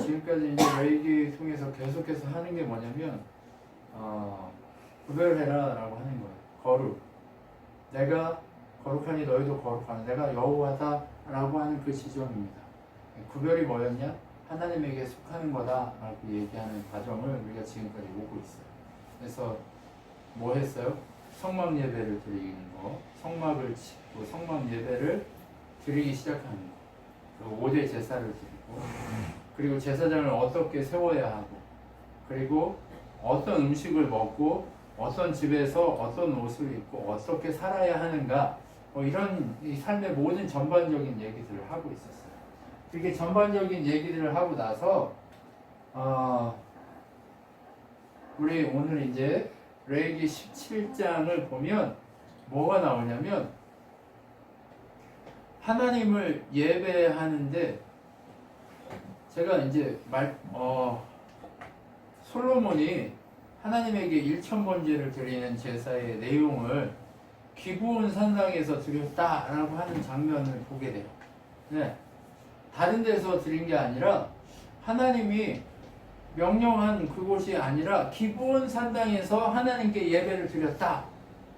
지금까지 이제 레이기 통해서 계속해서 하는 게 뭐냐면 구별해라라고 하는 거예요. 거룩. 내가 거룩하니 너희도 거룩하라. 내가 여호와다라고 하는 그 지점입니다. 구별이 뭐였냐? 하나님에게 속하는 거다라고 얘기하는 과정을 우리가 지금까지 오고 있어요. 그래서 뭐 했어요? 성막 예배를 드리는 거, 성막을 짓고 성막 예배를 드리기 시작하는 거, 5대 제사를 드리고, 그리고 제사장을 어떻게 세워야 하고, 그리고 어떤 음식을 먹고 어떤 집에서 어떤 옷을 입고 어떻게 살아야 하는가, 이런 이 삶의 모든 전반적인 얘기들을 하고 있었어요. 이렇게 전반적인 얘기들을 하고 나서 우리 오늘 이제 레위기 17장을 보면 뭐가 나오냐면 하나님을 예배하는데 제가 이제 솔로몬이 하나님에게 1,000번제를 드리는 제사의 내용을 기브온 산당에서 드렸다라고 하는 장면을 보게 돼요. 네. 다른 데서 드린 게 아니라 하나님이 명령한 그곳이 아니라 기브온 산당에서 하나님께 예배를 드렸다.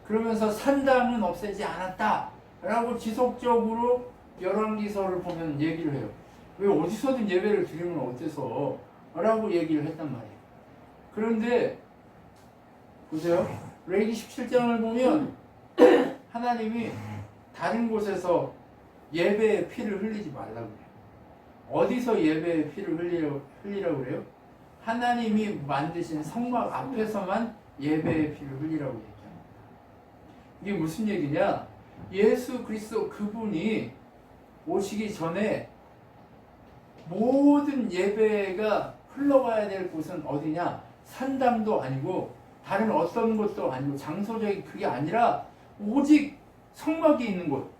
그러면서 산당은 없애지 않았다. 라고 지속적으로 열왕기서를 보면 얘기를 해요. 왜 어디서든 예배를 드리면 어때서? 라고 얘기를 했단 말이에요. 그런데 보세요. 레위기 17장을 보면 하나님이 다른 곳에서 예배의 피를 흘리지 말라고 그래요. 어디서 예배의 피를 흘리라고 그래요? 하나님이 만드신 성막 앞에서만 예배의 피를 흘리라고 얘기합니다. 이게 무슨 얘기냐? 예수 그리스도 그분이 오시기 전에 모든 예배가 흘러가야 될 곳은 어디냐? 산당도 아니고 다른 어떤 곳도 아니고 장소적인 그게 아니라 오직 성막이 있는 곳,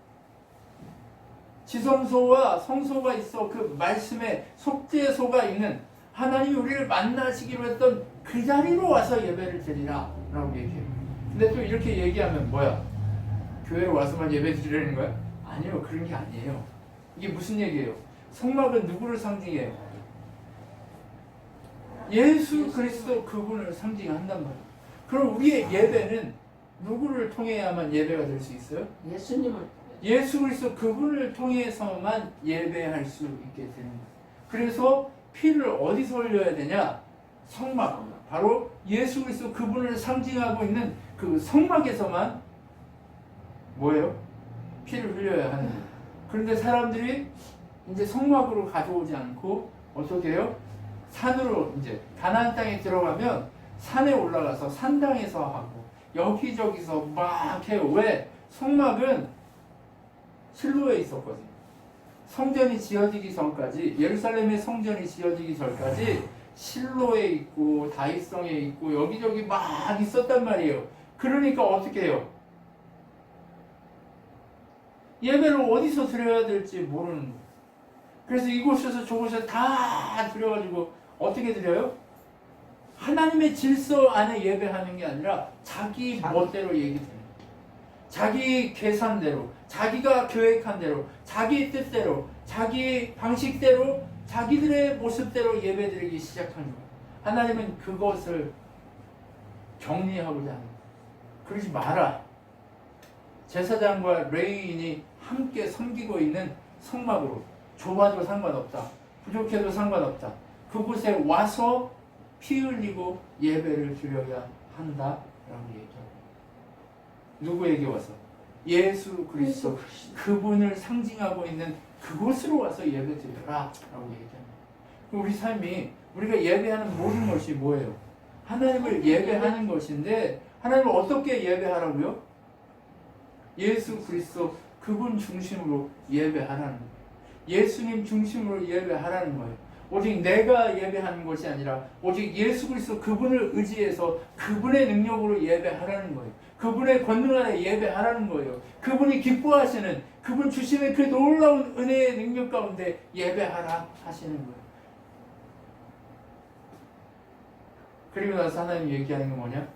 지성소와 성소가 있어 그 말씀의 속죄소가 있는 하나님이 우리를 만나시기로 했던 그 자리로 와서 예배를 드리라 라고 얘기해요. 근데 또 이렇게 얘기하면 뭐야? 교회로 와서만 예배 드리라는 거야? 아니요, 그런 게 아니에요. 이게 무슨 얘기예요? 성막은 누구를 상징해요? 예수 그리스도 그분을 상징한단 말이에요. 그럼 우리의 예배는 누구를 통해야만 예배가 될 수 있어요? 예수님을. 예수 그리스도 그분을 통해서만 예배할 수 있게 되는 거예요. 그래서 피를 어디서 흘려야 되냐? 성막. 바로 예수 그리스도 그분을 상징하고 있는 그 성막에서만 뭐예요? 피를 흘려야 하는 거예요. 그런데 사람들이 이제 성막으로 가져오지 않고 어떻게 해요? 산으로 이제 가나안 땅에 들어가면 산에 올라가서 산당에서 하고 여기저기서 막 해요. 왜? 성막은 실로에 있었거든요. 성전이 지어지기 전까지, 예루살렘의 성전이 지어지기 전까지 실로에 있고 다윗성에 있고 여기저기 막 있었단 말이에요. 그러니까 어떻게 해요? 예배를 어디서 드려야 될지 모르는 거예요. 그래서 이곳에서 저곳에서 다 드려가지고 어떻게 드려요? 하나님의 질서 안에 예배하는 게 아니라 자기 멋대로 얘기 드려요. 자기 계산대로, 자기가 계획한 대로, 자기 뜻대로, 자기 방식대로, 자기들의 모습대로 예배드리기 시작하는 거예요. 하나님은 그것을 정리하고자 하는 거예요. 그러지 마라. 제사장과 레위인이 함께 섬기고 있는 성막으로 좁아도 상관없다. 부족해도 상관없다. 그곳에 와서 피 흘리고 예배를 드려야 한다라고 얘기합니다. 누구에게 와서? 예수 그리스도 그분을 상징하고 있는 그곳으로 와서 예배 드려라 라고 얘기합니다. 우리 삶이 우리가 예배하는 모든 것이 뭐예요? 하나님을 예배하는 것인데 하나님을 어떻게 예배하라고요? 예수 그리스도 그분 중심으로 예배하라는 거예요. 예수님 중심으로 예배하라는 거예요. 오직 내가 예배하는 것이 아니라 오직 예수 그리스도 그분을 의지해서 그분의 능력으로 예배하라는 거예요. 그분의 권능 안에 예배하라는 거예요. 그분이 기뻐하시는 그분 주시는 그 놀라운 은혜의 능력 가운데 예배하라 하시는 거예요. 그리고 나서 하나님 얘기하는 게 뭐냐?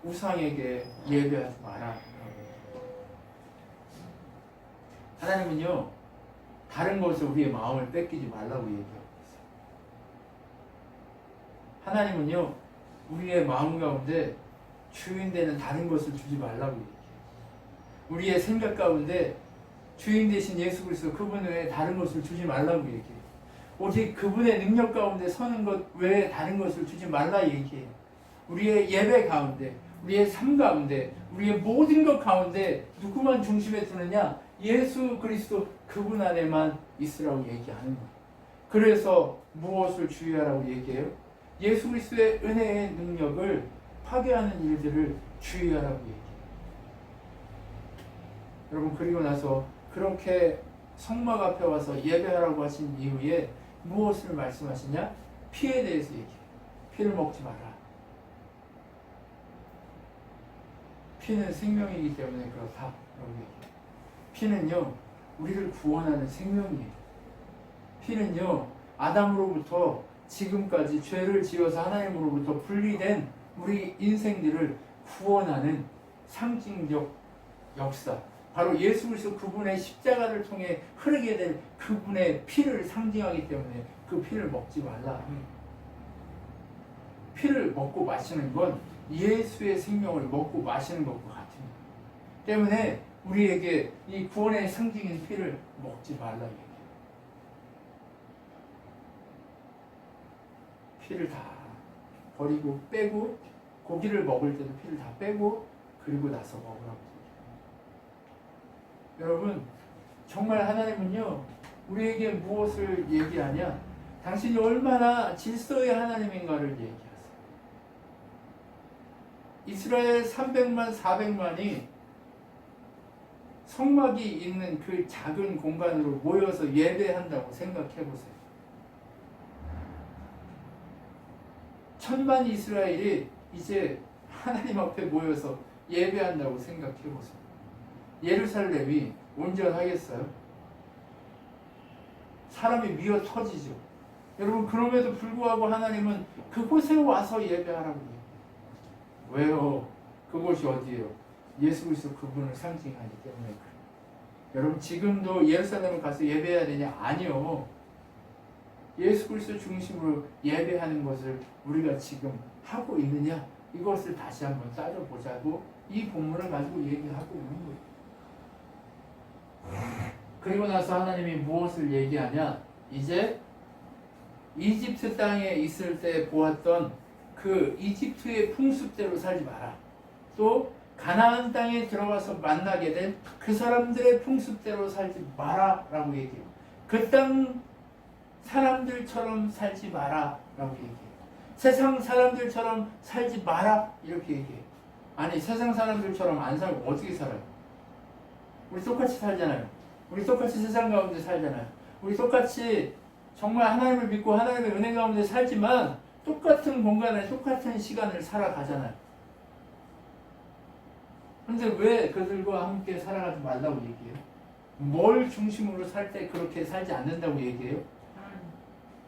우상에게 예배하지 마라. 하나님은요 다른 것을 우리의 마음을 뺏기지 말라고 얘기하고 있어요. 하나님은요, 우리의 마음 가운데 주인 되는 다른 것을 주지 말라고 얘기해요. 우리의 생각 가운데 주인 되신 예수 그리스도 그분 외에 다른 것을 주지 말라고 얘기해요. 오직 그분의 능력 가운데 서는 것 외에 다른 것을 주지 말라 얘기해요. 우리의 예배 가운데, 우리의 삶 가운데, 우리의 모든 것 가운데 누구만 중심에 두느냐? 예수 그리스도 그분 안에만 있으라고 얘기하는 거예요. 그래서 무엇을 주의하라고 얘기해요? 예수 그리스도의 은혜의 능력을 파괴하는 일들을 주의하라고 얘기해요. 여러분, 그리고 나서 그렇게 성막 앞에 와서 예배하라고 하신 이후에 무엇을 말씀하시냐? 피에 대해서 얘기해요. 피를 먹지 마라. 피는 생명이기 때문에 그렇다. 피는요, 우리를 구원하는 생명이에요. 피는요, 아담으로부터 지금까지 죄를 지어서 하나님으로부터 분리된 우리 인생들을 구원하는 상징적 역사. 바로 예수 그리스도 그분의 십자가를 통해 흐르게 될 그분의 피를 상징하기 때문에 그 피를 먹지 말라. 피를 먹고 마시는 건 예수의 생명을 먹고 마시는 것과 같습니다. 때문에 우리에게 이 구원의 상징인 피를 먹지 말라 얘기해요. 피를 다 버리고 빼고, 고기를 먹을 때도 피를 다 빼고 그리고 나서 먹으라고 얘기해요. 여러분, 정말 하나님은요, 우리에게 무엇을 얘기하냐? 당신이 얼마나 질서의 하나님인가를 얘기하세요. 이스라엘 300만, 400만이 성막이 있는 그 작은 공간으로 모여서 예배한다고 생각해 보세요. 1000만 이스라엘이 이제 하나님 앞에 모여서 예배한다고 생각해 보세요. 예루살렘이 온전하겠어요? 사람이 미어 터지죠. 여러분, 그럼에도 불구하고 하나님은 그곳에 와서 예배하라고 해요. 왜요? 그곳이 어디예요? 예수 그리스도 그분을 상징하기 때문에 그래요. 여러분, 지금도 예루살렘을 가서 예배해야 되냐? 아니요. 예수 그리스도 중심으로 예배하는 것을 우리가 지금 하고 있느냐? 이것을 다시 한번 따져보자고 이 본문을 가지고 얘기하고 있는 거예요. 그리고 나서 하나님이 무엇을 얘기하냐? 이제 이집트 땅에 있을 때 보았던 그 이집트의 풍습대로 살지 마라. 또 가나안 땅에 들어가서 만나게 된 그 사람들의 풍습대로 살지 마라 라고 얘기해요. 그 땅 사람들처럼 살지 마라 라고 얘기해요. 세상 사람들처럼 살지 마라 이렇게 얘기해요. 아니, 세상 사람들처럼 안 살고 어떻게 살아요? 우리 똑같이 살잖아요. 우리 똑같이 세상 가운데 살잖아요. 우리 똑같이 정말 하나님을 믿고 하나님의 은혜 가운데 살지만 똑같은 공간에 똑같은 시간을 살아가잖아요. 근데 왜 그들과 함께 살아가지 말라고 얘기해요? 뭘 중심으로 살 때 그렇게 살지 않는다고 얘기해요?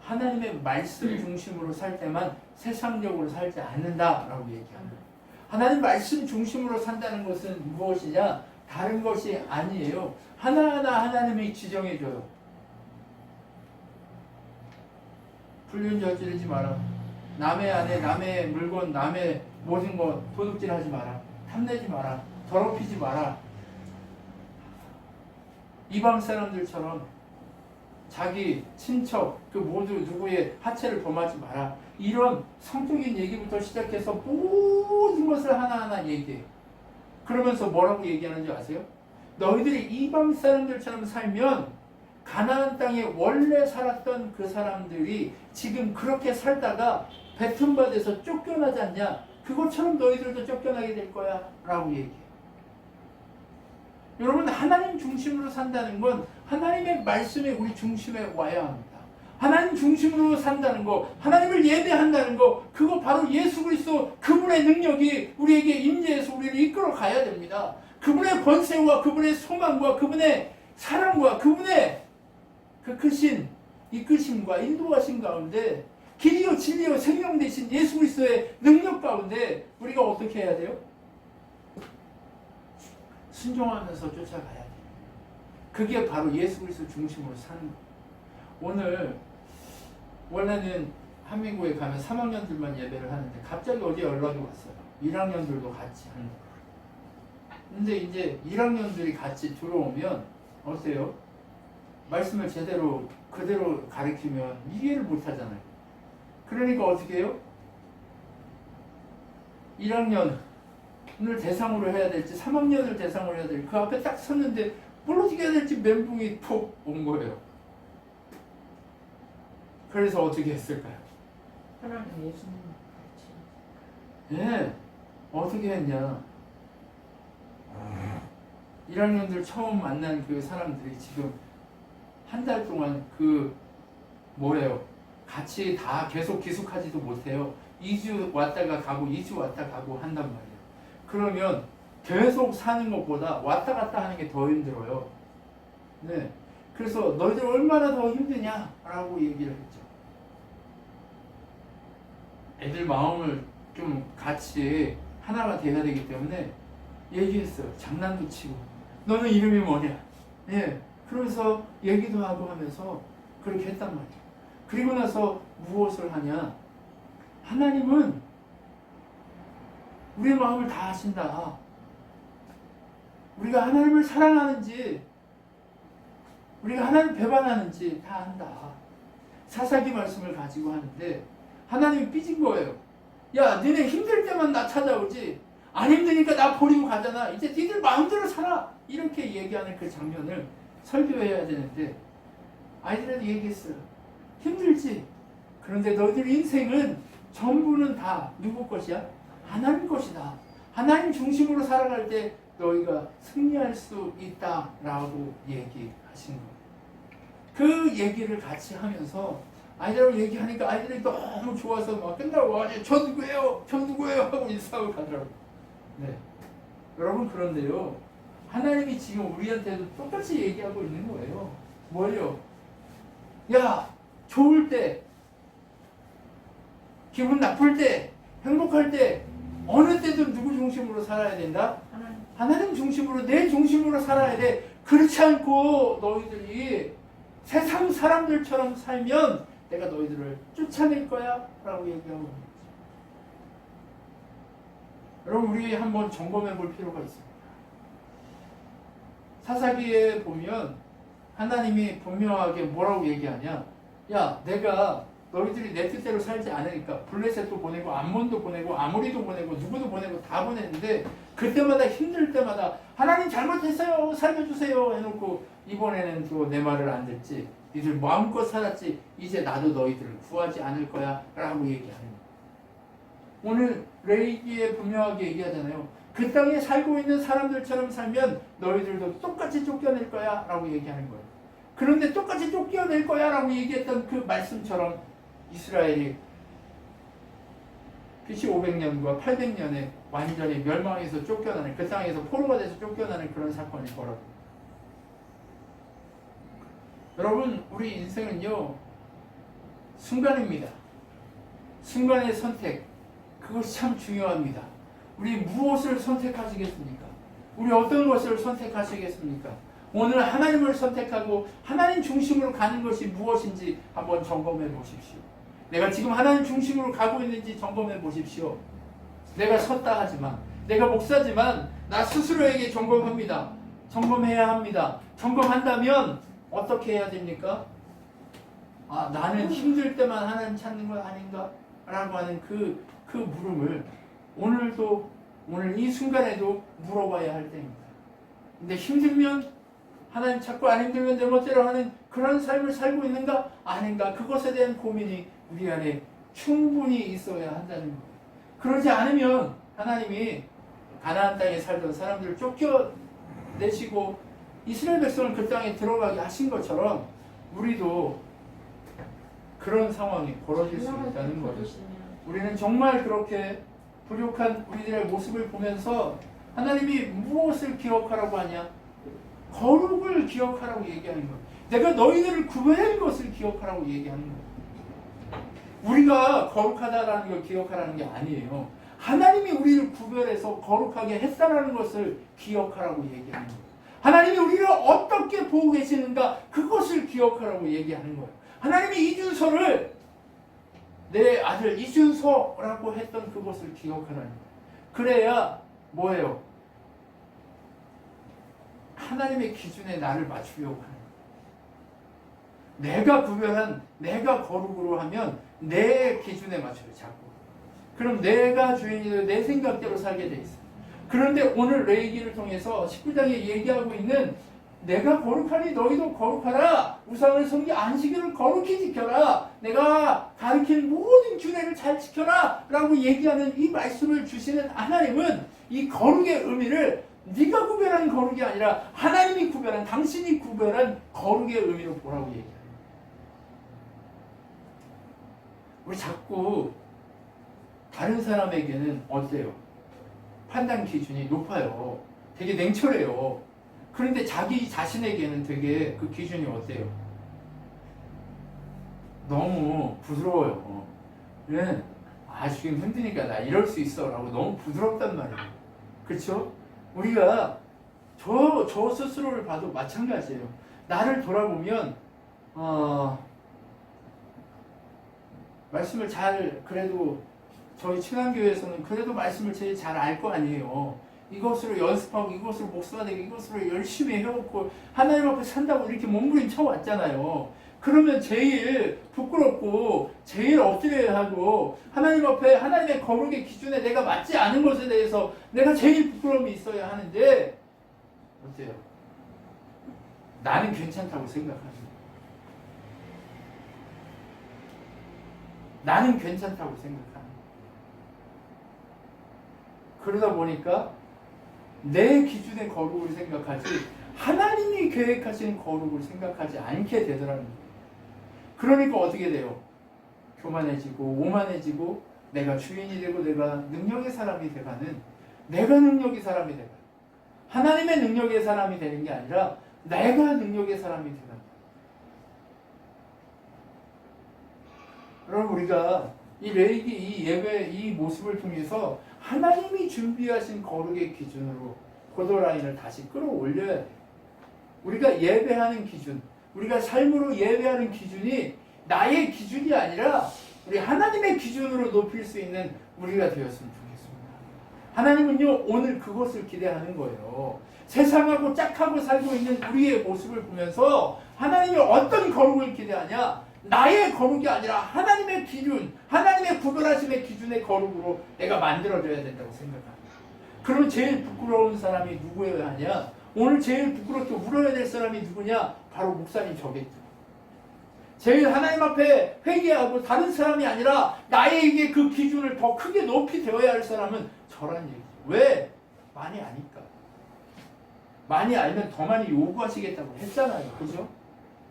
하나님의 말씀 중심으로 살 때만 세상적으로 살지 않는다라고 얘기합니다. 하나님 말씀 중심으로 산다는 것은 무엇이냐? 다른 것이 아니에요. 하나하나 하나님이 지정해줘요. 불륜 저지르지 마라. 남의 아내, 남의 물건, 남의 모든 것 도둑질하지 마라. 탐내지 마라. 더럽히지 마라. 이방 사람들처럼 자기 친척 그 모두 누구의 하체를 범하지 마라. 이런 성적인 얘기부터 시작해서 모든 것을 하나하나 얘기해요. 그러면서 뭐라고 얘기하는지 아세요? 너희들이 이방 사람들처럼 살면 가나안 땅에 원래 살았던 그 사람들이 지금 그렇게 살다가 배틈받아서 쫓겨나지 않냐? 그것처럼 너희들도 쫓겨나게 될 거야 라고 얘기해요. 여러분, 하나님 중심으로 산다는 건 하나님의 말씀이 우리 중심에 와야 합니다. 하나님 중심으로 산다는 거, 하나님을 예배한다는 거, 그거 바로 예수 그리스도 그분의 능력이 우리에게 임재해서 우리를 이끌어 가야 됩니다. 그분의 권세와 그분의 소망과 그분의 사랑과 그분의 그 크신 이끄심과 인도하심 가운데 길이요 진리요 생명 되신 예수 그리스도의 능력 가운데 우리가 어떻게 해야 돼요? 순종하면서 쫓아가야 돼요. 그게 바로 예수 그리스도 중심으로 사는 거예요. 오늘 원래는 한민국에 가면 3학년들만 예배를 하는데 갑자기 어제 연락이 왔어요. 1학년들도 같이 한다. 근데 이제 1학년들이 같이 들어오면 어때요? 말씀을 제대로 그대로 가르치면 이해를 못 하잖아요. 그러니까 어떻게 해요? 1학년을 대상으로 해야 될지 3학년을 대상으로 해야 될지 그 앞에 딱 섰는데 뭘 어떻게 해야 될지 멘붕이 푹 온 거예요. 그래서 어떻게 했을까요? 하나님 예수님 같이. 예, 어떻게 했냐? 1학년들 처음 만난 그 사람들이 지금 한 달 동안 그 뭐래요? 같이 다 계속 기숙하지도 못해요. 2주 왔다가 가고 2주 왔다 가고 한단 말이에요. 그러면 계속 사는 것보다 왔다 갔다 하는 게 더 힘들어요. 네. 그래서 너희들 얼마나 더 힘드냐라고 얘기를 했죠. 애들 마음을 좀 같이 하나가 돼야 되기 때문에 얘기했어요. 장난도 치고 너는 이름이 뭐냐? 예. 그러면서 얘기도 하고 하면서 그렇게 했단 말이에요. 그리고 나서 무엇을 하냐? 하나님은 우리의 마음을 다 아신다. 우리가 하나님을 사랑하는지 우리가 하나님을 배반하는지 다 안다. 사사기 말씀을 가지고 하는데 하나님이 삐진 거예요. 야, 너네 힘들 때만 나 찾아오지 안 힘드니까 나 버리고 가잖아. 이제 니들 마음대로 살아. 이렇게 얘기하는 그 장면을 설교해야 되는데 아이들한테 얘기했어요. 힘들지? 그런데 너희들 인생은 전부는 다 누구 것이야? 하나님 것이다. 하나님 중심으로 살아갈 때 너희가 승리할 수 있다라고 얘기하신 거예요. 그 얘기를 같이 하면서 아이들하고 얘기하니까 아이들이 너무 좋아서 막 끝나고 저 누구예요? 저 누구예요? 하고 인사하고 가더라고요. 네. 여러분 그런데요. 하나님이 지금 우리한테도 똑같이 얘기하고 있는 거예요. 뭐예요? 야, 좋을 때, 기분 나쁠 때, 행복할 때, 어느 때든 누구 중심으로 살아야 된다? 하나님 중심으로, 내 중심으로 살아야 돼. 그렇지 않고 너희들이 세상 사람들처럼 살면 내가 너희들을 쫓아낼 거야 라고 얘기하고 있는 거죠. 여러분 우리 한번 점검해 볼 필요가 있습니다. 사사기에 보면 하나님이 분명하게 뭐라고 얘기하냐? 야, 내가 너희들이 내 뜻대로 살지 않으니까 블레셋도 보내고 암몬도 보내고 아모리도 보내고 누구도 보내고 다 보냈는데 그때마다 힘들 때마다 하나님 잘못했어요 살려주세요 해놓고 이번에는 또 내 말을 안 듣지 니들 마음껏 살았지 이제 나도 너희들을 구하지 않을 거야 라고 얘기하는 거예요. 오늘 레위기에 분명하게 얘기하잖아요. 그 땅에 살고 있는 사람들처럼 살면 너희들도 똑같이 쫓겨낼 거야 라고 얘기하는 거예요. 그런데 똑같이 쫓겨낼 거야 라고 얘기했던 그 말씀처럼 이스라엘이 BC 500년과 800년에 완전히 멸망해서 쫓겨나는 그 땅에서 포로가 돼서 쫓겨나는 그런 사건이 벌어집니다. 여러분 우리 인생은요 순간입니다. 순간의 선택 그것이 참 중요합니다. 우리 무엇을 선택하시겠습니까? 우리 어떤 것을 선택하시겠습니까? 오늘 하나님을 선택하고 하나님 중심으로 가는 것이 무엇인지 한번 점검해 보십시오. 내가 지금 하나님 중심으로 가고 있는지 점검해 보십시오. 내가 섰다 하지만 내가 목사지만 나 스스로에게 점검합니다. 점검해야 합니다. 점검한다면 어떻게 해야 됩니까? 아, 나는 힘들 때만 하나님 찾는 건 아닌가? 라고 하는 그 물음을 오늘 이 순간에도 물어봐야 할 때입니다. 근데 힘들면 하나님 찾고 안 힘들면 내 멋대로 하는 그런 삶을 살고 있는가? 아닌가? 그것에 대한 고민이 우리 안에 충분히 있어야 한다는 거예요. 그러지 않으면 하나님이 가나안 땅에 살던 사람들을 쫓겨내시고 이스라엘 백성을 그 땅에 들어가게 하신 것처럼 우리도 그런 상황이 벌어질 수 있다는 거예요. 우리는 정말 그렇게 부족한 우리들의 모습을 보면서 하나님이 무엇을 기억하라고 하냐? 거룩을 기억하라고 얘기하는 거예요. 내가 너희들을 구별한 것을 기억하라고 얘기하는 거예요. 우리가 거룩하다라는 걸 기억하라는 게 아니에요. 하나님이 우리를 구별해서 거룩하게 했다라는 것을 기억하라고 얘기하는 거예요. 하나님이 우리를 어떻게 보고 계시는가 그것을 기억하라고 얘기하는 거예요. 하나님이 이준서를 내 아들 이준서라고 했던 그것을 기억하라는 거예요. 그래야 뭐예요? 하나님의 기준에 나를 맞추려고 하는 거예요. 내가 구별한, 내가 거룩으로 하면 내 기준에 맞춰요, 자꾸. 그럼 내가 주인이 되어 내 생각대로 살게 돼 있어요. 그런데 오늘 레위기를 통해서 19장에 얘기하고 있는 내가 거룩하니 너희도 거룩하라. 우상을 섬기 안식일을 거룩히 지켜라. 내가 가르친 모든 규례를 잘 지켜라. 라고 얘기하는 이 말씀을 주시는 하나님은 이 거룩의 의미를 네가 구별한 거룩이 아니라 하나님이 구별한, 당신이 구별한 거룩의 의미로 보라고 얘기해요. 우리 자꾸 다른 사람에게는 어때요? 판단 기준이 높아요. 되게 냉철해요. 그런데 자기 자신에게는 되게 그 기준이 어때요? 너무 부드러워요. 네. 지금 힘드니까 나 이럴 수 있어 라고 너무 부드럽단 말이에요. 그렇죠? 우리가 저 스스로를 봐도 마찬가지예요. 나를 돌아보면 말씀을 잘, 그래도 저희 친환교회에서는 그래도 말씀을 제일 잘 알 거 아니에요. 이것으로 연습하고 이것으로 목사가 되고 이것으로 열심히 해놓고 하나님 앞에 산다고 이렇게 몸부림 쳐왔잖아요. 그러면 제일 부끄럽고 제일 엎드려야 하고 하나님 앞에 하나님의 거룩의 기준에 내가 맞지 않은 것에 대해서 내가 제일 부끄러움이 있어야 하는데 어때요? 나는 괜찮다고 생각하죠. 나는 괜찮다고 생각합니다. 그러다 보니까 내 기준의 거룩을 생각하지 하나님이 계획하신 거룩을 생각하지 않게 되더라는 거예요. 그러니까 어떻게 돼요? 교만해지고 오만해지고 내가 주인이 되고 내가 능력의 사람이 돼가는, 내가 능력의 사람이 돼가, 하나님의 능력의 사람이 되는 게 아니라 내가 능력의 사람이 되는 거예요. 여러분, 우리가 이 레위기, 이 예배, 이 모습을 통해서 하나님이 준비하신 거룩의 기준으로 보더라인을 다시 끌어올려야 돼요. 우리가 예배하는 기준, 우리가 삶으로 예배하는 기준이 나의 기준이 아니라 우리 하나님의 기준으로 높일 수 있는 우리가 되었으면 좋겠습니다. 하나님은요, 오늘 그것을 기대하는 거예요. 세상하고 짝하고 살고 있는 우리의 모습을 보면서 하나님이 어떤 거룩을 기대하냐? 나의 거룩이 아니라 하나님의 기준, 하나님의 구별하심의 기준의 거룩으로 내가 만들어줘야 된다고 생각합니다. 그러면 제일 부끄러운 사람이 누구여야 하냐? 오늘 제일 부끄럽게 울어야 될 사람이 누구냐? 바로 목사님 저겠죠. 제일 하나님 앞에 회개하고 다른 사람이 아니라 나에게 그 기준을 더 크게 높이 되어야 할 사람은 저란 얘기죠. 왜? 많이 아니까. 많이 알면 더 많이 요구하시겠다고 했잖아요. 그죠?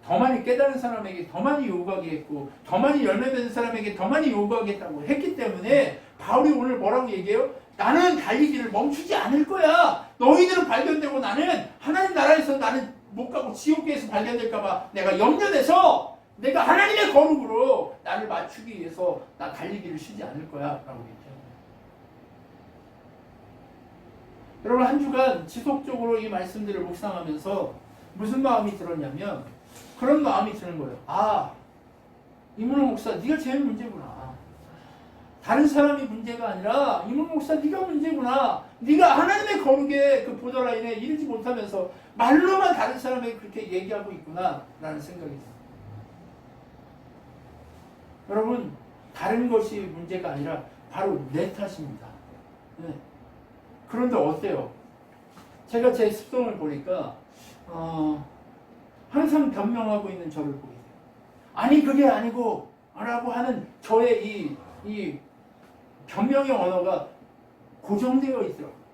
더 많이 깨달은 사람에게 더 많이 요구하겠고 더 많이 열매 맺는 사람에게 더 많이 요구하겠다고 했기 때문에 바울이 오늘 뭐라고 얘기해요? 나는 달리기를 멈추지 않을 거야. 너희들은 발견되고 나는 하나님 나라에서 나는 못 가고 지옥계에서 발견될까 봐 내가 염려돼서 내가 하나님의 거룩으로 나를 맞추기 위해서 나 달리기를 쉬지 않을 거야 라고 얘기해요. 여러분, 한 주간 지속적으로 이 말씀들을 묵상하면서 무슨 마음이 들었냐면 그런 마음이 드는 거예요. 이문호 목사 네가 제일 문제구나. 다른 사람이 문제가 아니라 이문호 목사 네가 문제구나. 네가 하나님의 거룩의 그 보더라인에 이르지 못하면서 말로만 다른 사람에게 그렇게 얘기하고 있구나 라는 생각이 들어요. 여러분, 다른 것이 문제가 아니라 바로 내 탓입니다. 네. 그런데 어때요? 제가 제 습성을 보니까 항상 변명하고 있는 저를 보게 돼요. 아니 그게 아니고 라고 하는 저의 이 변명의 언어가 고정되어 있더라고요.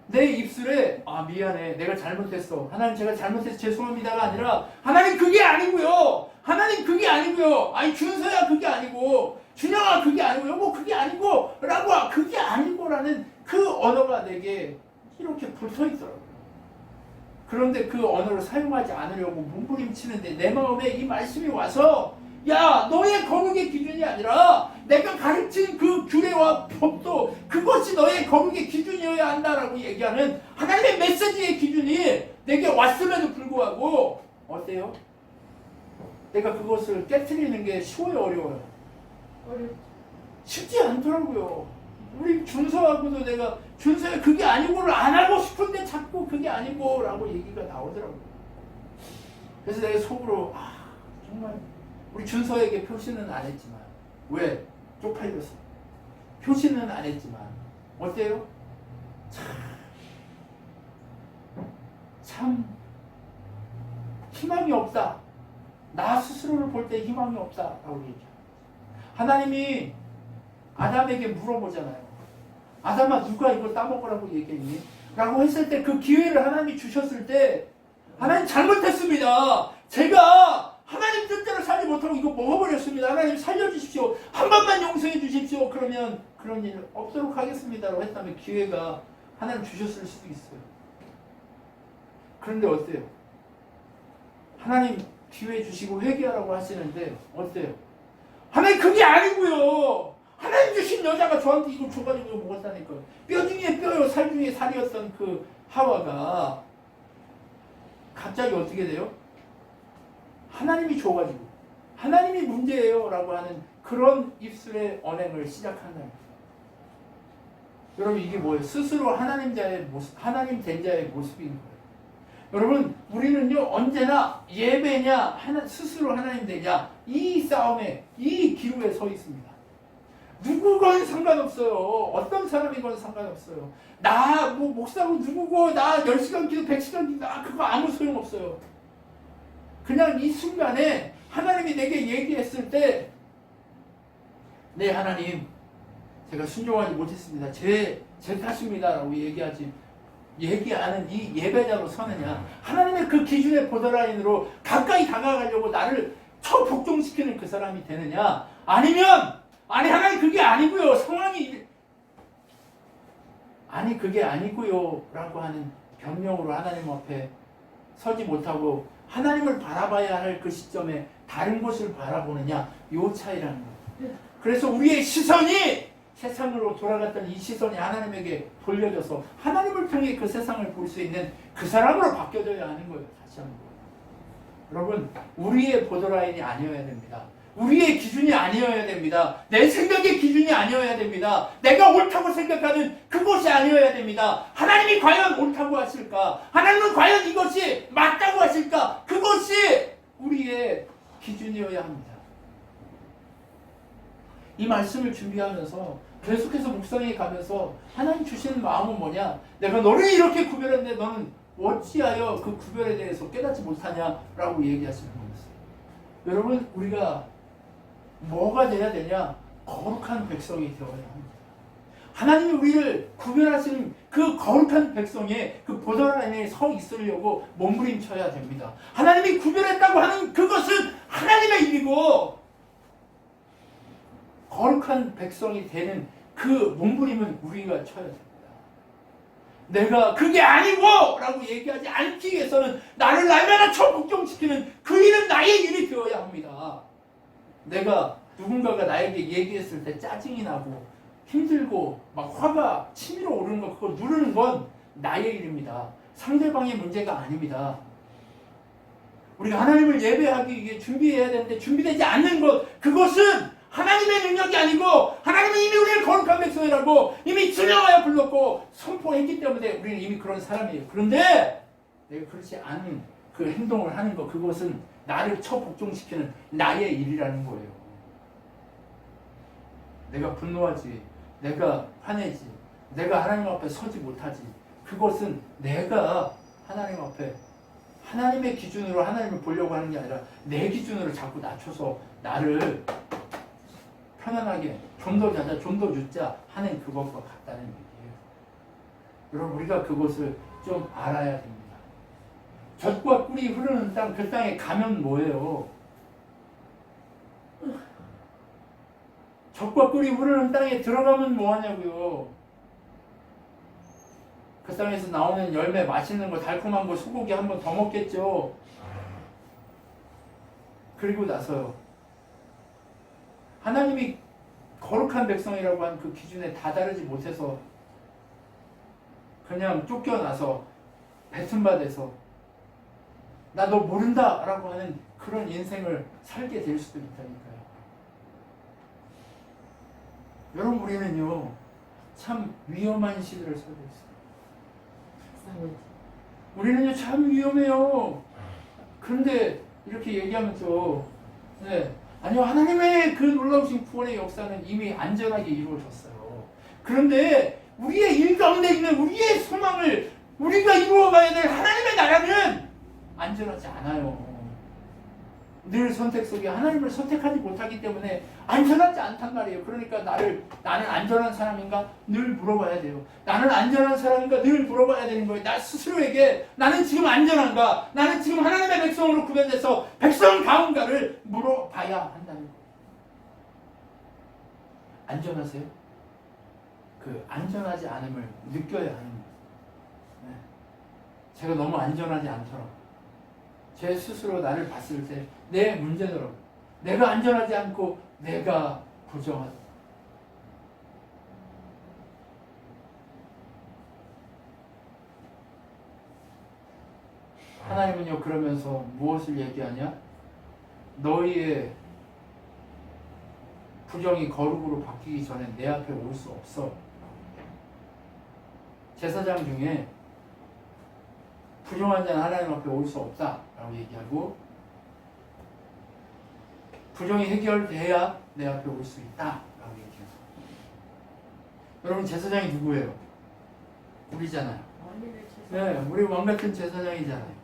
내 입술에 미안해, 내가 잘못했어, 하나님 제가 잘못해서 죄송합니다가 아니라 하나님 그게 아니고요, 하나님 그게 아니고요, 아니 준서야 그게 아니고, 준영아 그게 아니고, 여보 그게 아니고 라고 그게 아니고라는 그 언어가 내게 이렇게 붙어있더라고요. 그런데 그 언어를 사용하지 않으려고 몸부림치는데 내 마음에 이 말씀이 와서 야, 너의 거룩의 기준이 아니라 내가 가르친 그 규례와 법도 그것이 너의 거룩의 기준이어야 한다라고 얘기하는 하나님의 메시지의 기준이 내게 왔음에도 불구하고 어때요? 내가 그것을 깨트리는 게 쉬워요, 어려워요? 쉽지 않더라고요. 우리 준서하고도 내가 준서야 그게 아니고를 안 하고 싶은데 자꾸 그게 아니고라고 얘기가 나오더라고요. 그래서 내가 속으로 정말 우리 준서에게 표시는 안 했지만 왜? 쪽팔려서 표시는 안 했지만 어때요? 참 희망이 없다. 나 스스로를 볼 때 희망이 없다라고 얘기해요. 하나님이 아담에게 물어보잖아요. 아담아 누가 이걸 따먹으라고 얘기했니? 라고 했을 때 그 기회를 하나님이 주셨을 때 하나님 잘못했습니다. 제가 하나님 뜻대로 살지 못하고 이거 먹어버렸습니다. 하나님 살려주십시오. 한 번만 용서해 주십시오. 그러면 그런 일 없도록 하겠습니다라고 했다면 기회가 하나님 주셨을 수도 있어요. 그런데 어때요? 하나님 기회 주시고 회개하라고 하시는데 어때요? 하나님 그게 아니고요. 하나님 주신 여자가 저한테 이걸 줘가지고 먹었다니까요. 뼈 중에 뼈요 살 중에 살이었던 그 하와가 갑자기 어떻게 돼요? 하나님이 줘가지고 하나님이 문제예요 라고 하는 그런 입술의 언행을 시작한다는 거예요. 여러분 이게 뭐예요? 스스로 하나님 된 자의 모습인 거예요. 여러분 우리는요 언제나 예배냐 스스로 하나님 되냐 이 싸움에 이 기로에 서 있습니다. 누구건 상관없어요. 어떤 사람이건 상관없어요. 나 목사고 누구고 나 10시간 기도 100시간 기도 그거 아무 소용없어요. 그냥 이 순간에 하나님이 내게 얘기했을 때 네 하나님 제가 순종하지 못했습니다. 제 탓입니다 라고 얘기하는 이 예배자로 서느냐 하나님의 그 기준의 보더라인으로 가까이 다가가려고 나를 처복종시키는 그 사람이 되느냐 아니면 하나님 그게 아니고요 상황이 그게 아니고요 라고 하는 변명으로 하나님 앞에 서지 못하고 하나님을 바라봐야 할 그 시점에 다른 곳을 바라보느냐 요 차이라는 거예요. 그래서 우리의 시선이 세상으로 돌아갔던 이 시선이 하나님에게 돌려져서 하나님을 통해 그 세상을 볼 수 있는 그 사람으로 바뀌어져야 하는 거예요. 다시 한번. 여러분 우리의 보더라인이 아니어야 됩니다. 우리의 기준이 아니어야 됩니다. 내 생각의 기준이 아니어야 됩니다. 내가 옳다고 생각하는 그것이 아니어야 됩니다. 하나님이 과연 옳다고 하실까? 하나님은 과연 이것이 맞다고 하실까? 그것이 우리의 기준이어야 합니다. 이 말씀을 준비하면서 계속해서 묵상해 가면서 하나님 주시는 마음은 뭐냐? 내가 너를 이렇게 구별했는데 너는 어찌하여 그 구별에 대해서 깨닫지 못하냐라고 얘기하시는 거였어요. 여러분 우리가 뭐가 돼야 되냐? 거룩한 백성이 되어야 합니다. 하나님이 우리를 구별하시는 그 거룩한 백성의 그 보더라인에 서 있으려고 몸부림쳐야 됩니다. 하나님이 구별했다고 하는 그것은 하나님의 일이고 거룩한 백성이 되는 그 몸부림은 우리가 쳐야 됩니다. 내가 그게 아니고 라고 얘기하지 않기 위해서는 나를 날마다 처복종시키는 그 일은 나의 일이 되어야 합니다. 내가 누군가가 나에게 얘기했을 때 짜증이 나고 힘들고 막 화가 치밀어 오르는 거 그거 누르는 건 나의 일입니다. 상대방의 문제가 아닙니다. 우리가 하나님을 예배하기 위해 준비해야 되는데 준비되지 않는 것 그것은 하나님의 능력이 아니고 하나님은 이미 우리를 거룩한 백성이라고 이미 지명하여 불렀고 선포했기 때문에 우리는 이미 그런 사람이에요. 그런데 내가 그렇지 않은 그 행동을 하는 것 그것은 나를 처복종시키는 나의 일이라는 거예요. 내가 분노하지 내가 화내지 내가 하나님 앞에 서지 못하지 그것은 내가 하나님 앞에 하나님의 기준으로 하나님을 보려고 하는 게 아니라 내 기준으로 자꾸 낮춰서 나를 편안하게 좀 더 자자 좀 더 jut자 하는 그것과 같다는 얘기예요. 여러분 우리가 그것을 좀 알아야 됩니다. 젖과 꿀이 흐르는 땅 그 땅에 가면 뭐예요? 젖과 꿀이 흐르는 땅에 들어가면 뭐하냐고요. 그 땅에서 나오는 열매 맛있는 거 달콤한 거 소고기 한 번 더 먹겠죠. 그리고 나서요 하나님이 거룩한 백성이라고 한 그 기준에 다다르지 못해서 그냥 쫓겨나서 뱉음받아서 나 너 모른다 라고 하는 그런 인생을 살게 될 수도 있다니까요. 여러분, 우리는요 참 위험한 시대를 살고 있어요. 우리는요 참 위험해요. 그런데 이렇게 얘기하면서 아니요, 하나님의 그 놀라우신 구원의 역사는 이미 안전하게 이루어졌어요. 그런데 우리의 일 가운데 있는 우리의 소망을 우리가 이루어가야 될 하나님의 나라는 안전하지 않아요. 늘 선택 속에 하나님을 선택하지 못하기 때문에 안전하지 않단 말이에요. 그러니까 나는 안전한 사람인가? 늘 물어봐야 돼요. 나는 안전한 사람인가? 늘 물어봐야 되는 거예요. 나 스스로에게 나는 지금 안전한가? 나는 지금 하나님의 백성으로 구별돼서 백성다운가를 물어봐야 한다는 거예요. 안전하세요? 그 안전하지 않음을 느껴야 하는 거예요. 제가 너무 안전하지 않더라고요. 제 스스로 나를 봤을 때 내 문제더라고요. 내가 안전하지 않고 내가 부정하다. 하나님은요 그러면서 무엇을 얘기하냐? 너희의 부정이 거룩으로 바뀌기 전에 내 앞에 올 수 없어. 제사장 중에 부정한 자는 하나님 앞에 올 수 없다 라고 얘기하고, 부정이 해결돼야 내 앞에 올 수 있다 라고 얘기해요. 여러분, 제사장이 누구예요? 우리잖아요. 네, 우리 왕같은 제사장이잖아요.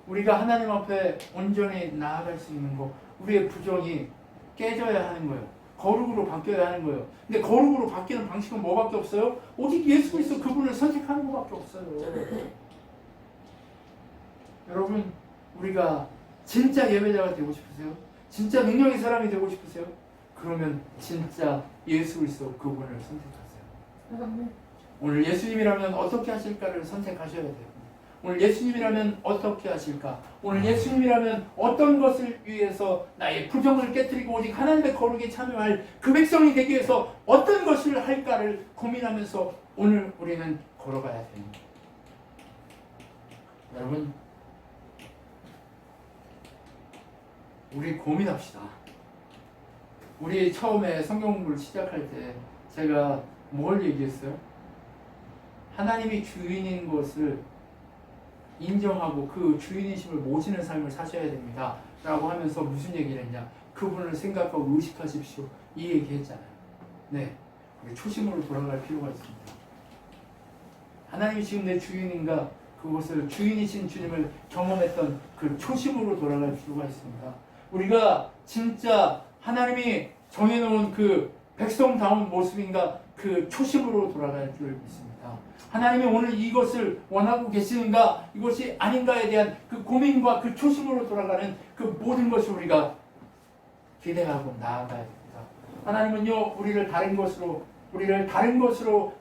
우리가 하나님 앞에 온전히 나아갈 수 있는 거, 우리의 부정이 깨져야 하는 거예요. 거룩으로 바뀌어야 하는 거예요. 근데 거룩으로 바뀌는 방식은 뭐밖에 없어요? 오직 예수 그리스도 그분을 선택하는 것밖에 없어요. 여러분, 우리가 진짜 예배자가 되고 싶으세요? 진짜 능력의 사람이 되고 싶으세요? 그러면 진짜 예수 그리스도 그분을 선택하세요. 오늘 예수님이라면 어떻게 하실까를 선택하셔야 돼요. 오늘 예수님이라면 어떻게 하실까? 오늘 예수님이라면 어떤 것을 위해서 나의 부정을 깨뜨리고 오직 하나님의 거룩에 참여할 그 백성이 되기 위해서 어떤 것을 할까를 고민하면서 오늘 우리는 걸어가야 됩니다. 여러분, 우리 고민합시다. 우리 처음에 성경 공부를 시작할 때 제가 뭘 얘기했어요? 하나님이 주인인 것을 인정하고 그 주인이심을 모시는 삶을 사셔야 됩니다 라고 하면서 무슨 얘기를 했냐? 그분을 생각하고 의식하십시오, 이 얘기 했잖아요. 네, 우리 초심으로 돌아갈 필요가 있습니다. 하나님이 지금 내 주인인가? 그것을 주인이신 주님을 경험했던 그 초심으로 돌아갈 필요가 있습니다. 우리가 진짜 하나님이 정해놓은 그 백성다운 모습인가? 그 초심으로 돌아갈 줄 믿습니다. 하나님이 오늘 이것을 원하고 계시는가? 이것이 아닌가에 대한 그 고민과 그 초심으로 돌아가는 그 모든 것을 우리가 기대하고 나아가야 됩니다. 하나님은요 우리를 다른 것으로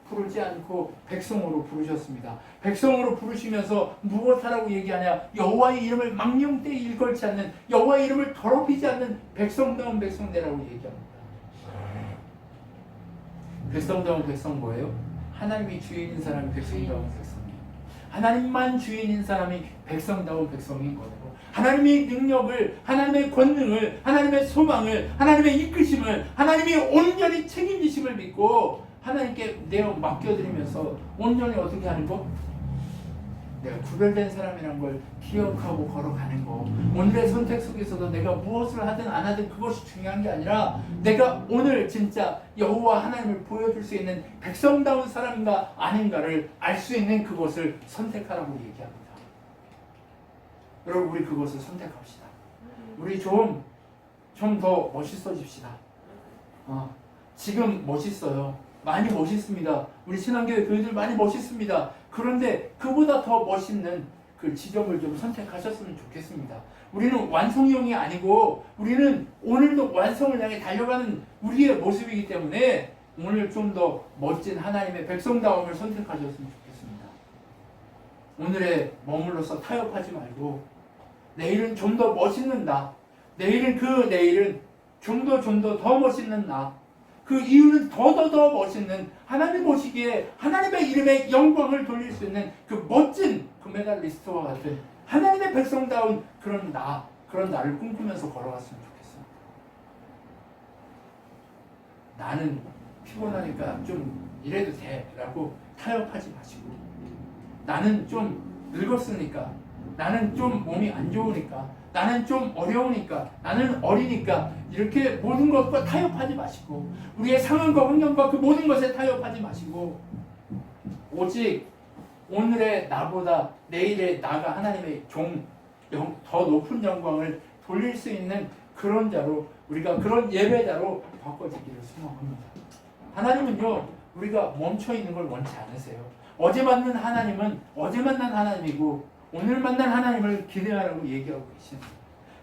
부르지 않고 백성으로 부르셨습니다. 백성으로 부르시면서 무엇하라고 얘기하냐? 여호와의 이름을 망령되이 일걸지 않는, 여호와의 이름을 더럽히지 않는 백성다운 백성되라고 얘기합니다. 백성다운 백성 뭐예요? 하나님이 주인인 사람이 백성다운 백성이에요. 하나님만 주인인 사람이 백성다운 백성인 거예요. 하나님의 능력을, 하나님의 권능을, 하나님의 소망을, 하나님의 이끄심을, 하나님이 온전히 책임지심을 믿고 하나님께 내어 맡겨드리면서 온전히 어떻게 하는 거? 내가 구별된 사람이란 걸 기억하고 걸어가는 거. 오늘의 선택 속에서도 내가 무엇을 하든 안 하든 그것이 중요한 게 아니라 내가 오늘 진짜 여호와 하나님을 보여줄 수 있는 백성다운 사람인가 아닌가를 알 수 있는 그것을 선택하라고 얘기합니다. 여러분, 우리 그것을 선택합시다. 우리 좀 더 멋있어집시다. 지금 멋있어요. 많이 멋있습니다. 우리 신앙교회 교회들 많이 멋있습니다. 그런데 그보다 더 멋있는 그 지점을 좀 선택하셨으면 좋겠습니다. 우리는 완성형이 아니고 우리는 오늘도 완성을 향해 달려가는 우리의 모습이기 때문에 오늘 좀 더 멋진 하나님의 백성다움을 선택하셨으면 좋겠습니다. 오늘에 머물러서 타협하지 말고 내일은 좀 더 멋있는 나, 내일은 좀 더 멋있는 나, 그 이유는 더 멋있는 하나님 보시기에 하나님의 이름에 영광을 돌릴 수 있는 그 멋진 금메달리스트와 같은 하나님의 백성다운 그런 나, 그런 날을 꿈꾸면서 걸어갔으면 좋겠어요. 나는 피곤하니까 좀 이래도 돼 라고 타협하지 마시고, 나는 좀 늙었으니까, 나는 좀 몸이 안 좋으니까, 나는 좀 어려우니까, 나는 어리니까 이렇게 모든 것과 타협하지 마시고, 우리의 상황과 환경과 그 모든 것에 타협하지 마시고, 오직 오늘의 나보다 내일의 나가 하나님의 더 높은 영광을 돌릴 수 있는 그런 자로, 우리가 그런 예배자로 바꿔지기를 소망합니다. 하나님은요, 우리가 멈춰있는 걸 원치 않으세요. 어제 만난 하나님은 어제 만난 하나님이고, 오늘 만난 하나님을 기대하라고 얘기하고 계시는 거예요.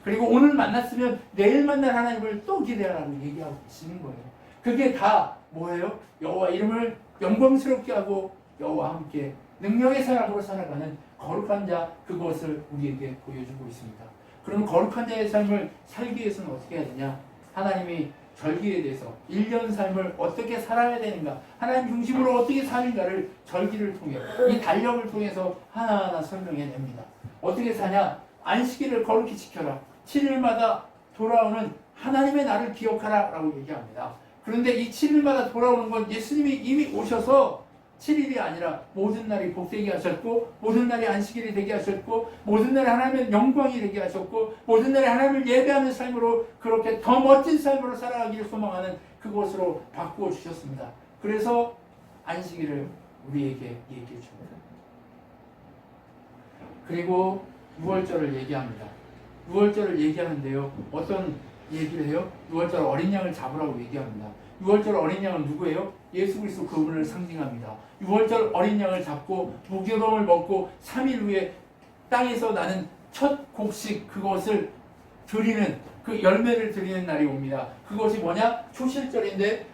그리고 오늘 만났으면 내일 만날 하나님을 또 기대하라고 얘기하고 계시는 거예요. 그게 다 뭐예요? 여호와 이름을 영광스럽게 하고 여호와 함께 능력의 사람으로 살아가는 거룩한 자, 그것을 우리에게 보여주고 있습니다. 그럼 거룩한 자의 삶을 살기 위해서는 어떻게 해야 되냐? 하나님이 절기에 대해서 1년 삶을 어떻게 살아야 되는가, 하나님 중심으로 어떻게 사는가를 절기를 통해, 이 달력을 통해서 하나하나 설명해냅니다. 어떻게 사냐? 안식일을 거룩히 지켜라. 7일마다 돌아오는 하나님의 날을 기억하라 라고 얘기합니다. 그런데 이 7일마다 돌아오는 건 예수님이 이미 오셔서 7일이 아니라 모든 날이 복되게 하셨고, 모든 날이 안식일이 되게 하셨고, 모든 날이 하나님의 영광이 되게 하셨고, 모든 날이 하나님을 예배하는 삶으로, 그렇게 더 멋진 삶으로 살아가기를 소망하는 그곳으로 바꾸어 주셨습니다. 그래서 안식일을 우리에게 얘기해 줍니다. 그리고 6월절을 얘기합니다. 6월절을 얘기하는데요, 어떤 얘기를 해요? 6월절 어린 양을 잡으라고 얘기합니다. 6월절 어린 양은 누구예요? 예수 그리스도 그분을 상징합니다. 6월절 어린 양을 잡고 무교병을 먹고 3일 후에 땅에서 나는 첫 곡식, 그것을 드리는, 그 열매를 드리는 날이 옵니다. 그것이 뭐냐? 초실절인데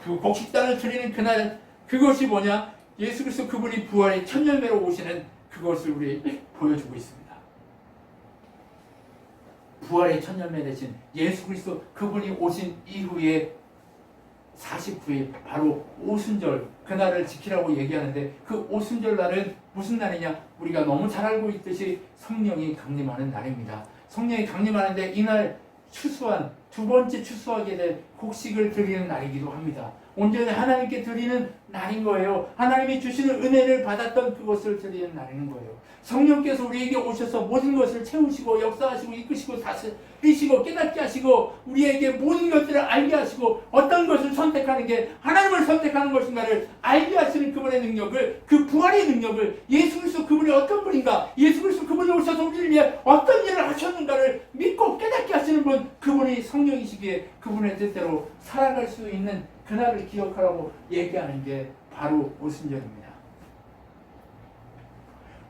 그 곡식단을 드리는 그날, 그것이 뭐냐? 예수 그리스도 그분이 부활의 첫 열매로 오시는 그것을 우리 보여주고 있습니다. 부활의 첫 열매 되신 예수 그리스도 그분이 오신 이후에 49일, 바로 오순절, 그날을 지키라고 얘기하는데, 그 오순절 날은 무슨 날이냐? 우리가 너무 잘 알고 있듯이 성령이 강림하는 날입니다. 성령이 강림하는데 이날 추수한, 두 번째 추수하게 될 곡식을 드리는 날이기도 합니다. 온전히 하나님께 드리는 날인 거예요. 하나님이 주시는 은혜를 받았던 그것을 드리는 날인 거예요. 성령께서 우리에게 오셔서 모든 것을 채우시고 역사하시고 이끄시고 다스리시고 깨닫게 하시고 우리에게 모든 것들을 알게 하시고 어떤 것을 선택하는 게 하나님을 선택하는 것인가를 알게 하시는 그분의 능력을, 그 부활의 능력을, 예수 그리스도 그분이 어떤 분인가, 예수 그리스도 그분이 오셔서 우리를 위해 어떤 일을 하셨는가를 믿고 깨닫게 하시는 분, 그분이 성령이시기에 그분의 뜻대로 살아갈 수 있는 그날을 기억하라고 얘기하는 게 바로 오순절입니다.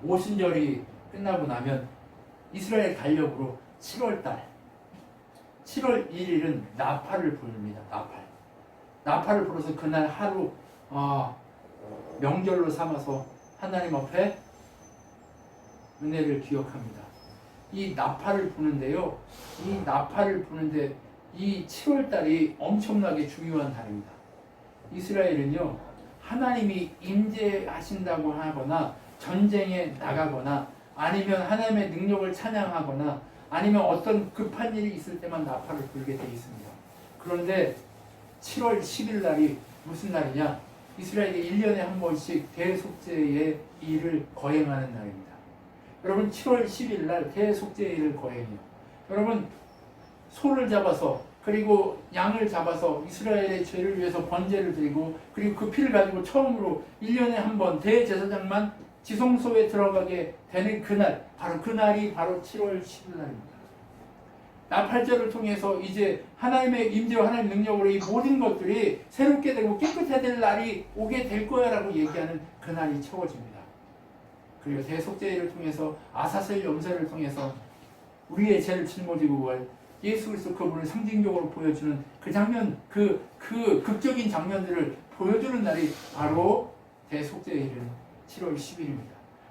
오순절이 끝나고 나면 이스라엘 달력으로 7월달 7월 1일은 나팔을 부릅니다. 나팔을 불어서 그날 하루 명절로 삼아서 하나님 앞에 은혜를 기억합니다. 이 나팔을 부는데요, 이 나팔을 부는데 이 7월달이 엄청나게 중요한 달입니다. 이스라엘은요, 하나님이 임재하신다고 하거나 전쟁에 나가거나 아니면 하나님의 능력을 찬양하거나 아니면 어떤 급한 일이 있을 때만 나팔을 불게 되어 있습니다. 그런데 7월 10일 날이 무슨 날이냐? 이스라엘이 1년에 한 번씩 대속죄의 일을 거행하는 날입니다. 여러분, 7월 10일 날 대속죄의 일을 거행해요. 여러분, 소를 잡아서 그리고 양을 잡아서 이스라엘의 죄를 위해서 번제를 드리고, 그리고 그 피를 가지고 처음으로 1년에 한 번 대제사장만 지성소에 들어가게 되는 그날, 바로 그날이 바로 7월 10일 날입니다. 나팔절을 통해서 이제 하나님의 임재와 하나님의 능력으로 이 모든 것들이 새롭게 되고 깨끗해야 될 날이 오게 될 거야 라고 얘기하는 그날이 채워집니다. 그리고 대속죄를 통해서 아사셀 염소를 통해서 우리의 죄를 짊어지고 갈 예수 그리스도 그분을 상징적으로 보여주는 그 장면, 그 극적인 장면들을 보여주는 날이 바로 대속죄일은 7월 10일입니다.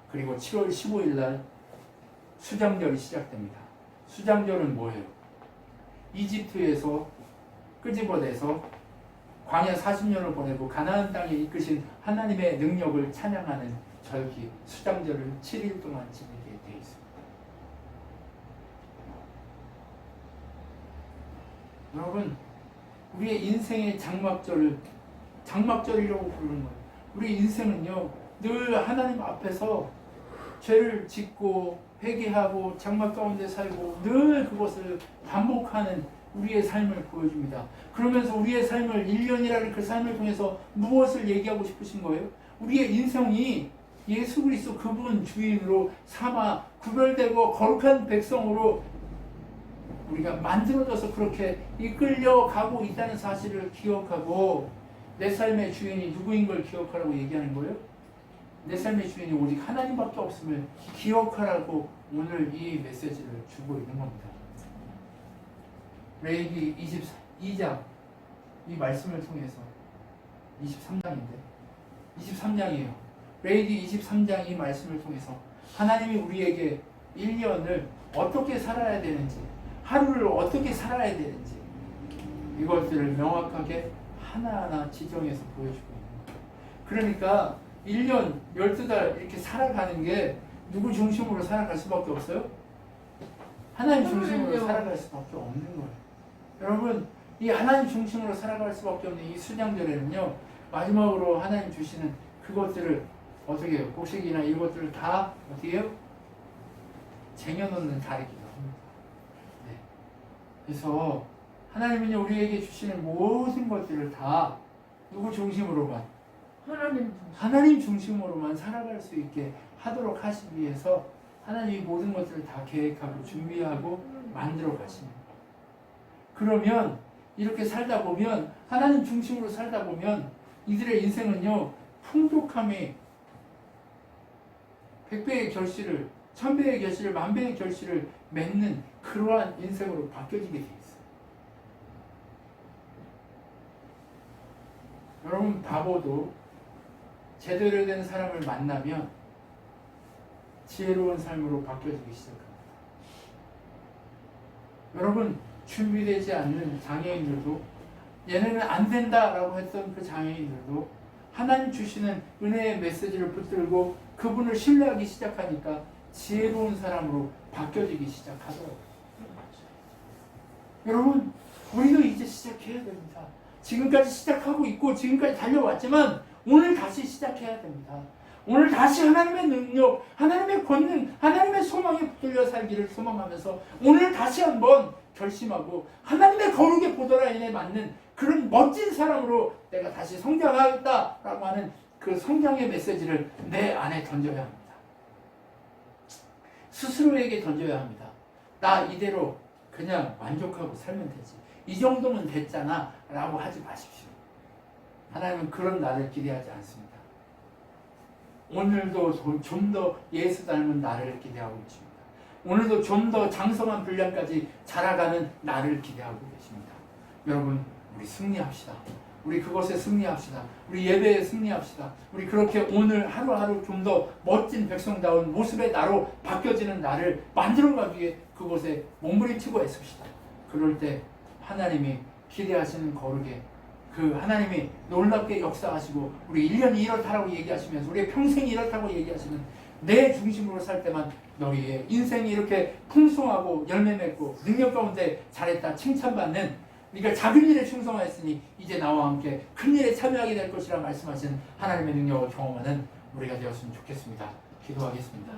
그리고 7월 15일 날 수장절이 시작됩니다. 수장절은 뭐예요? 이집트에서 끄집어내서 광야 40년을 보내고 가나안 땅에 이끄신 하나님의 능력을 찬양하는 절기 수장절을 7일 동안 지내게 되어 있습니다. 여러분, 우리의 인생의 장막절이라고 부르는 거예요. 우리 인생은요, 늘 하나님 앞에서 죄를 짓고 회개하고 장막 가운데 살고 늘 그것을 반복하는 우리의 삶을 보여줍니다. 그러면서 우리의 삶을 1년이라는 그 삶을 통해서 무엇을 얘기하고 싶으신 거예요? 우리의 인생이 예수 그리스도 그분 주인으로 삼아 구별되고 거룩한 백성으로 우리가 만들어져서 그렇게 이끌려가고 있다는 사실을 기억하고 내 삶의 주인이 누구인 걸 기억하라고 얘기하는 거예요? 내 삶의 주인이 오직 하나님밖에 없음을 기억하라고 오늘 이 메시지를 주고 있는 겁니다. 레위기 22장 이 말씀을 통해서 23장인데 23장이에요. 레위기 23장 이 말씀을 통해서 하나님이 우리에게 1년을 어떻게 살아야 되는지, 하루를 어떻게 살아야 되는지 이것들을 명확하게 하나하나 지정해서 보여주고 있는 거예요. 그러니까 1년 12달 이렇게 살아가는 게 누구 중심으로 살아갈 수밖에 없어요? 하나님 중심으로 살아갈 수밖에 없는 거예요. 여러분, 이 하나님 중심으로 살아갈 수밖에 없는 이 수장절에는요, 마지막으로 하나님 주시는 그것들을 어떻게 해요? 곡식이나 이것들을 다 어떻게 해요? 쟁여놓는 달이기도 합니다. 네. 그래서 하나님은요, 우리에게 주시는 모든 것들을 다 누구 중심으로만? 하나님 중심으로만 살아갈 수 있게 하도록 하시기 위해서 하나님이 모든 것들을 다 계획하고 준비하고 만들어 가십니다. 그러면 이렇게 살다 보면, 하나님 중심으로 살다 보면 이들의 인생은요, 풍족함이 100배의 결실을, 1000배의 결실을, 10,000배의 결실을 맺는 그러한 인생으로 바뀌어지게 돼 있어요. 여러분, 바보도 제대로 된 사람을 만나면 지혜로운 삶으로 바뀌어지기 시작합니다. 여러분, 준비되지 않는 장애인들도, 얘네는 안 된다라고 했던 그 장애인들도 하나님 주시는 은혜의 메시지를 붙들고 그분을 신뢰하기 시작하니까 지혜로운 사람으로 바뀌어지기 시작하더라고요. 여러분, 우리도 이제 시작해야 됩니다. 지금까지 시작하고 있고 지금까지 달려왔지만 오늘 다시 시작해야 됩니다. 오늘 다시 하나님의 능력, 하나님의 권능, 하나님의 소망에 붙들려 살기를 소망하면서 오늘 다시 한번 결심하고 하나님의 거룩의 보도라인에 맞는 그런 멋진 사람으로 내가 다시 성장하겠다라고 하는 그 성장의 메시지를 내 안에 던져야 합니다. 스스로에게 던져야 합니다. 나 이대로 그냥 만족하고 살면 되지, 이 정도면 됐잖아 라고 하지 마십시오. 하나님은 그런 나를 기대하지 않습니다. 오늘도 좀 더 예수 닮은 나를 기대하고 있습니다. 오늘도 좀 더 장성한 분량까지 자라가는 나를 기대하고 계십니다. 여러분, 우리 승리합시다. 우리 그것에 승리합시다. 우리 예배에 승리합시다. 우리 그렇게 오늘 하루하루 좀 더 멋진 백성다운 모습의 나로 바뀌어지는 나를 만들어가기 위해 그곳에 몸부림치고 애씁시다. 그럴 때 하나님이 기대하시는 거룩에 그 하나님이 놀랍게 역사하시고 우리 1년이 이렇다라고 얘기하시면서 우리의 평생이 이렇다고 얘기하시는 내 중심으로 살 때만 너희의 인생이 이렇게 풍성하고 열매 맺고 능력 가운데 잘했다 칭찬받는, 네가 작은 일에 충성하였으니 이제 나와 함께 큰 일에 참여하게 될 것이라 말씀하신 하나님의 능력을 경험하는 우리가 되었으면 좋겠습니다. 기도하겠습니다.